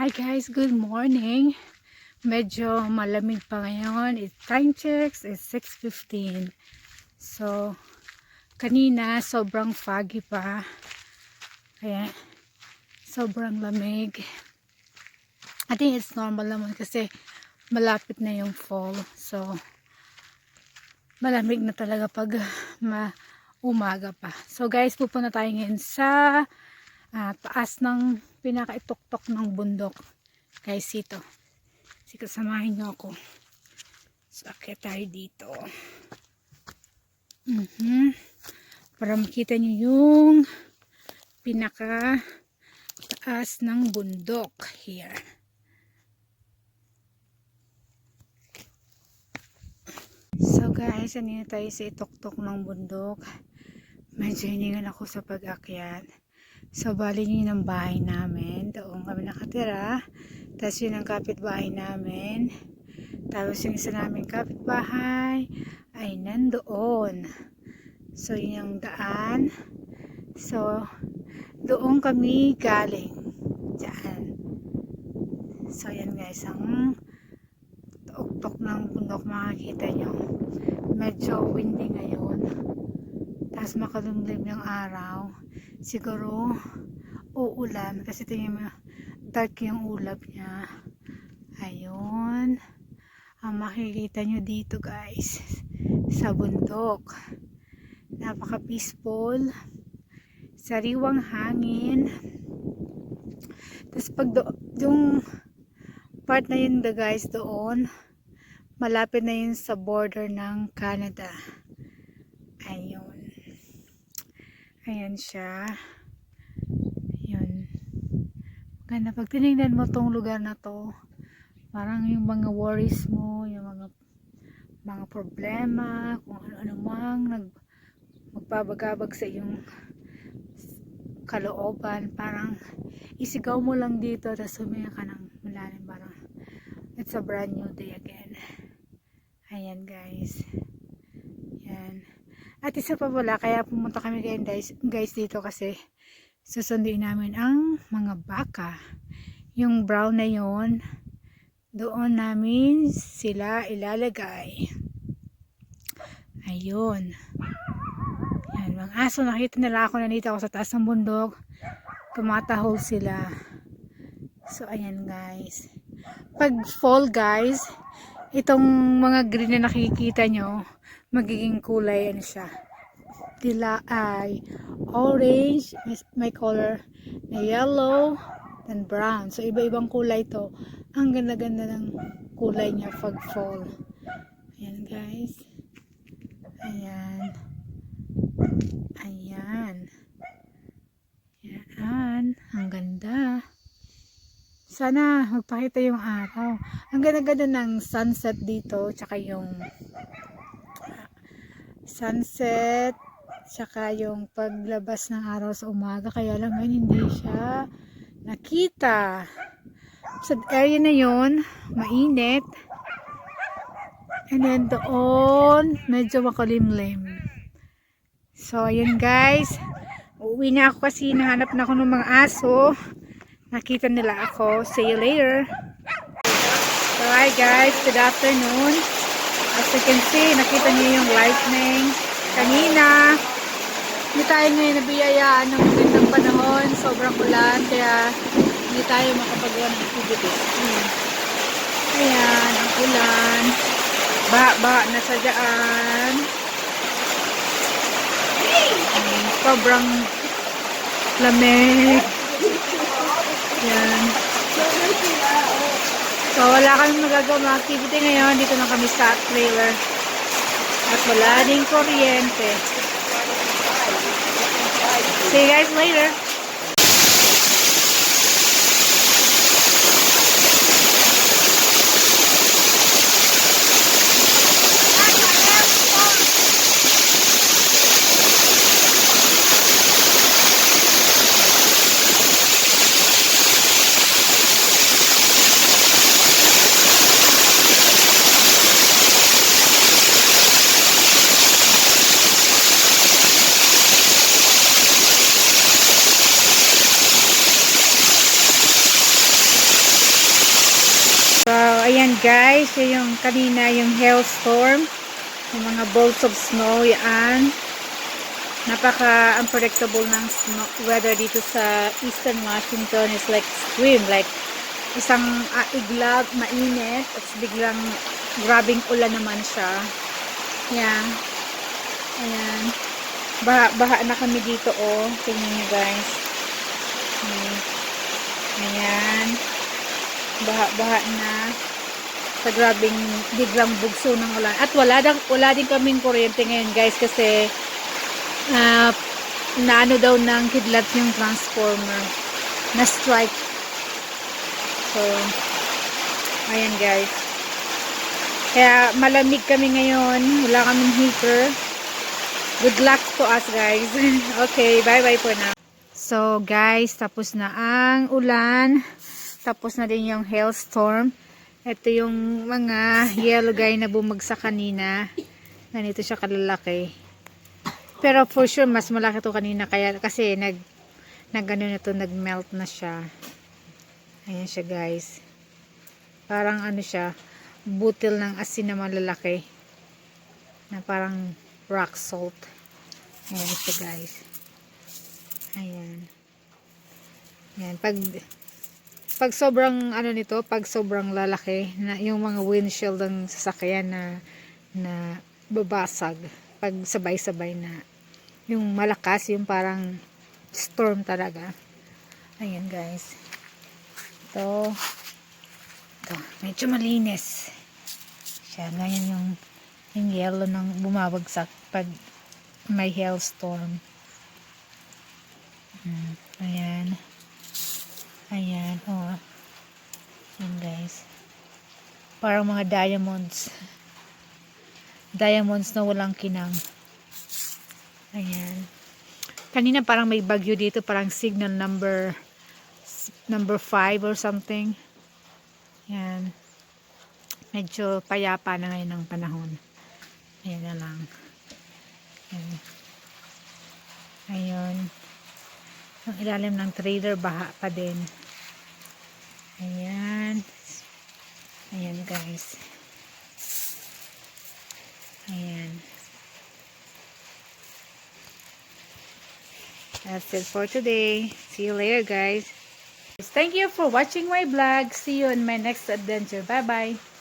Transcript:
Hi guys, good morning. Medyo malamig pa ngayon. Time checks is 6:15. So, kanina sobrang foggy pa. Kaya sobrang lamig. I think it's normal naman kasi malapit na yung fall. So, malamig na talaga pag umaga pa. So guys, pupunta tayo ngayon sa taas ng pinakaituktok ng bundok. Guys, ito. Sige, samahin nyo ako. So, akit tayo dito. Para makita nyo yung pinaka taas ng bundok. Here. So guys, andito tayo sa ituktok ng bundok. Medyo hiningan ako sa pag-akyat. So, bali yun ang bahay namin. Doon kami nakatira. Tapos yun ang kapitbahay namin. Tapos yung isa namin kapitbahay ay nandoon. So, yun yung daan. So, doon kami galing. Diyan. So, yan guys. Ang tuktok ng bundok, makikita nyo. Medyo windy ngayon. Tapos makalumlim yung araw. Siguro uulan kasi tingin mo dark yung ulap niya. Ayun ang makikita nyo dito guys sa bundok. Napaka peaceful, sariwang hangin. Tapos pag yung part na yun guys, doon malapit na yun sa border ng Canada. Ayun. Ayan siya. Yun. Ganda. Pag tinignan mo tong lugar na to, parang yung mga worries mo, yung mga problema, kung ano-ano mang magpabagabag sa iyong kalooban, parang isigaw mo lang dito, tapos huminga ka ng malalim, parang it's a brand new day again. Ayan guys. Yan. At isa pa pala, kaya pumunta kami guys dito kasi susunduin namin ang mga baka. Yung brown na yon, doon namin sila ilalagay. Ayun. Yan, mga aso, nakita nila ako, nandito ako sa taas ng bundok. Tumatahol sila. So, ayan guys. Pag fall guys, itong mga green na nakikita nyo, magiging kulay ano siya, dila ay orange, may color na yellow and brown. So iba-ibang kulay to. Ang ganda-ganda ng kulay niya pag fall. Ayan guys. Ayan. Ayan. Ayan. Ang ganda. Sana magpakita yung araw. Ang ganda-ganda ng sunset dito, tsaka yung sunset, tsaka yung paglabas ng araw sa umaga. Kaya lang ngayon hindi siya nakita. Sa area na yon, mainit. And then doon, medyo makulimlim. So, ayun guys. Uuwi na ako kasi nahanap na ako ng mga aso. Nakita nila ako. See you later. So, hi guys. Good afternoon. As you can see, nakita niyo yung lightning. Kanina, hindi tayo ngayon nabiyayaan ng magandang panahon. Sobrang ulan, kaya hindi tayo makapagawa ng activities. Ayan, ang ulan. Baha na sa daan. Sobrang lamig. Yan. So, wala kami magagawa mga activity ngayon. Dito na kami sa trailer. At wala ding kuryente. See you guys later. guys, yung kanina yung hailstorm, yung mga bolts of snow, yan. Napaka unpredictable ng snow, weather dito sa Eastern Washington. Is like extreme, like isang iglap, mainit, at biglang grabing ulan naman siya. Yan. Ayan. Baha na kami dito, oh. Tingnan nyo guys. Ayan. Baha na. Sa grabing biglang bugso ng ulan. At wala din kaming kuryente ngayon guys kasi naano daw ng kidlat yung transformer. Na strike. So, ayan guys. Kaya malamig kami ngayon. Wala kaming heater. Good luck to us guys. Okay, bye-bye po na. So guys, tapos na ang ulan. Tapos na din yung hailstorm. Ito yung mga yellow guy na bumagsak kanina. Ganito siya kalalaki. Pero for sure, mas malaki to kanina. Kaya, kasi ano na to, nag-melt na siya. Ayan siya guys. Parang ano siya, butil ng asin na malalaki. Na parang rock salt. Ayan siya guys. Ayan. Ayan. Pag sobrang ano nito, pag sobrang lalaki, na yung mga windshield ng sasakyan na babasag. Pag sabay-sabay na. Yung malakas, yung parang storm talaga. Ayan guys. Ito, medyo malinis siya. Ngayon yung yellow ng bumabagsak pag may hailstorm. Ayan. Ayan. Oh. Ayan guys. Parang mga diamonds. Diamonds na walang kinang. Ayan. Kanina parang may bagyo dito. Parang signal number 5 or something. Ayan. Medyo payapa na ngayon ang panahon. Ayan na lang. Ayan. Ayun. Ang ilalim ng trailer, baha pa din. Ayan. Ayan guys. Ayan. That's it for today. See you later guys. Thank you for watching my vlog. See you in my next adventure. Bye bye.